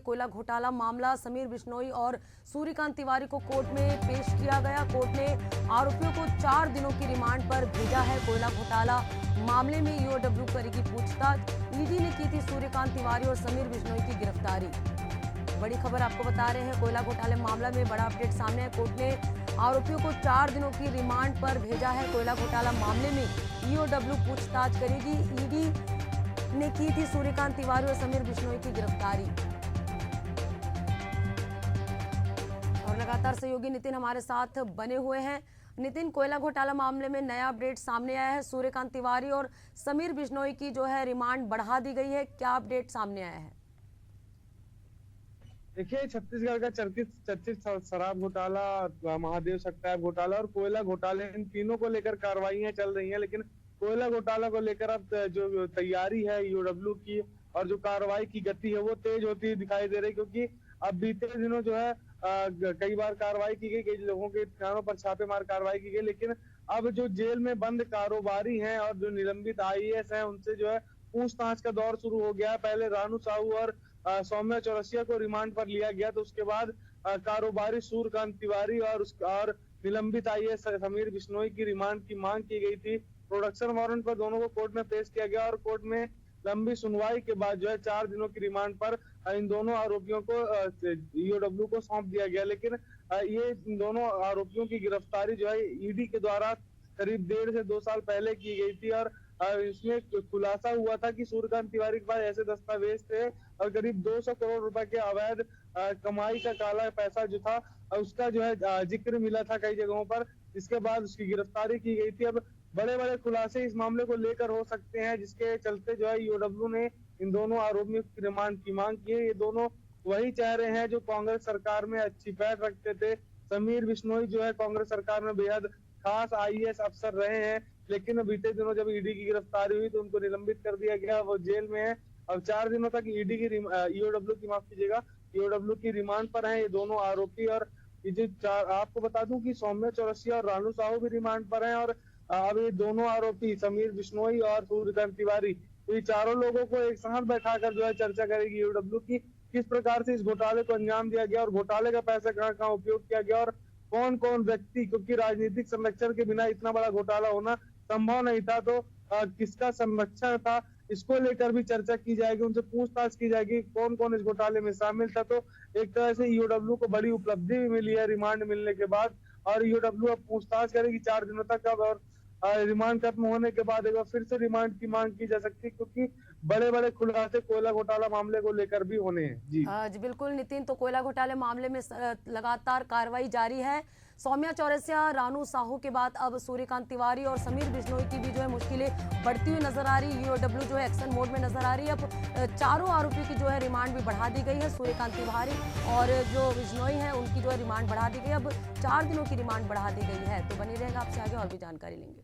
कोयला घोटाला मामला समीर बिश्नोई और सूर्यकांत तिवारी को कोर्ट में पेश किया गया। कोर्ट ने आरोपियों को 4 दिनों की रिमांड पर भेजा है। कोयला घोटाला मामले में ईओडब्ल्यू करेगी पूछताछ। ईडी ने की थी सूर्यकांत तिवारी और समीर बिश्नोई की गिरफ्तारी। बड़ी खबर आपको बता रहे हैं, कोयला घोटाले मामला में बड़ा अपडेट सामने है। कोर्ट ने आरोपियों को 4 दिनों की रिमांड पर भेजा है। कोयला घोटाला मामले में ईओडब्ल्यू पूछताछ करेगी। ईडी ने की थी सूर्यकांत तिवारी और समीर बिश्नोई की गिरफ्तारी। और लगातार सहयोगी नितिन हमारे साथ बने हुए हैं। नितिन, कोयला घोटाला मामले में नया अपडेट सामने आया है। सूर्यकांत तिवारी और समीर बिश्नोई की जो है रिमांड बढ़ा दी गई है। क्या अपडेट सामने आया है? देखिए, छत्तीसगढ़ का चर्चित शराब घोटाला, महादेव सट्टा घोटाला और कोयला घोटाले, इन तीनों को लेकर कार्रवाइयां चल रही हैं। लेकिन कोयला घोटाला को लेकर अब जो तैयारी है ईओडब्ल्यू की और जो कार्रवाई की गति है वो तेज होती दिखाई दे रही, क्योंकि अब बीते दिनों जो है कई बार कार्रवाई की गई, कई लोगों के ठिकानों पर छापेमार कार्रवाई की गई। लेकिन अब जो जेल में बंद कारोबारी हैं और जो निलंबित आईएएस हैं, उनसे जो है पूछताछ का दौर शुरू हो गया। पहले रानू साहू और सौम्या चौरसिया को रिमांड पर लिया गया, तो उसके बाद कारोबारी सूर्यकांत तिवारी और निलंबित आईएएस समीर बिश्नोई की रिमांड की मांग की गई थी। प्रोडक्शन वारंट पर दोनों को कोर्ट में पेश किया गया और कोर्ट में लंबी सुनवाई के बाद जो है 4 दिनों की रिमांड पर इन दोनों आरोपियों को ईओडब्ल्यू को सौंप दिया गया। लेकिन ये इन दोनों आरोपियों की गिरफ्तारी जो है ईडी के द्वारा करीब 1.5 से 2 साल पहले की गई थी और इसमें खुलासा हुआ था कि सूर्यकांत तिवारी के पास ऐसे दस्तावेज थे और करीब 200 करोड़ रुपए के अवैध कमाई का काला पैसा जो था उसका जो है जिक्र मिला था कई जगहों पर, जिसके बाद उसकी गिरफ्तारी की गई थी। अब बड़े बड़े खुलासे इस मामले को लेकर हो सकते हैं, जिसके चलते जो है ईओडब्ल्यू ने इन दोनों आरोपियों की रिमांड की मांग की है। ये दोनों वही चेहरे हैं जो कांग्रेस सरकार में अच्छी पैठ रखते थे। समीर बिश्नोई जो है कांग्रेस सरकार में बेहद खास आईएएस अफसर रहे हैं, लेकिन बीते दिनों जब ईडी की गिरफ्तारी हुई तो उनको निलंबित कर दिया गया, वो जेल में है। अब 4 दिनों तक ईओडब्ल्यू की माफ कीजिएगा ईओडब्ल्यू की रिमांड पर हैं ये दोनों आरोपी। और ये जो आपको बता दूं कि सौम्या चौरसिया और रानू साहू भी रिमांड पर हैं और अब ये दोनों आरोपी समीर बिश्नोई और सूर्यकांत तिवारी, तो ये चारों लोगों को एक साथ बैठाकर जो है चर्चा करेगी ईओडब्ल्यू की किस प्रकार से इस घोटाले को अंजाम दिया गया और घोटाले का पैसा कहाँ कहाँ उपयोग किया गया और कौन कौन व्यक्ति, क्योंकि राजनीतिक संरक्षण के बिना इतना बड़ा घोटाला होना संभव नहीं था, तो किसका संरक्षण था, इसको लेकर भी चर्चा की जाएगी। उनसे पूछताछ की जाएगी कौन कौन इस घोटाले में शामिल था। तो एक तरह से ईओडब्ल्यू को बड़ी उपलब्धि भी मिली है रिमांड मिलने के बाद और ईओडब्ल्यू अब पूछताछ करेगी 4 दिनों तक। अब और रिमांड खत्म होने के बाद एक बार फिर से रिमांड की मांग की जा सकती है, क्योंकि बड़े बड़े खुलासे कोयला घोटाला मामले को लेकर भी होने हैं। जी बिल्कुल नितिन, तो कोयला घोटाले मामले में लगातार कार्रवाई जारी है। सौम्या चौरसिया, रानू साहू के बाद अब सूर्यकांत तिवारी और समीर बिश्नोई की भी जो है मुश्किलें बढ़ती हुई नजर आ रही। ईओडब्ल्यू जो है एक्शन मोड में नजर आ रही है। अब चारों आरोपी की जो है रिमांड भी बढ़ा दी गई है। सूर्यकांत तिवारी और जो बिश्नोई है उनकी जो है रिमांड बढ़ा दी गई। अब 4 दिनों की रिमांड बढ़ा दी गई है। तो बनी रहेगा, आपसे आगे और भी जानकारी लेंगे।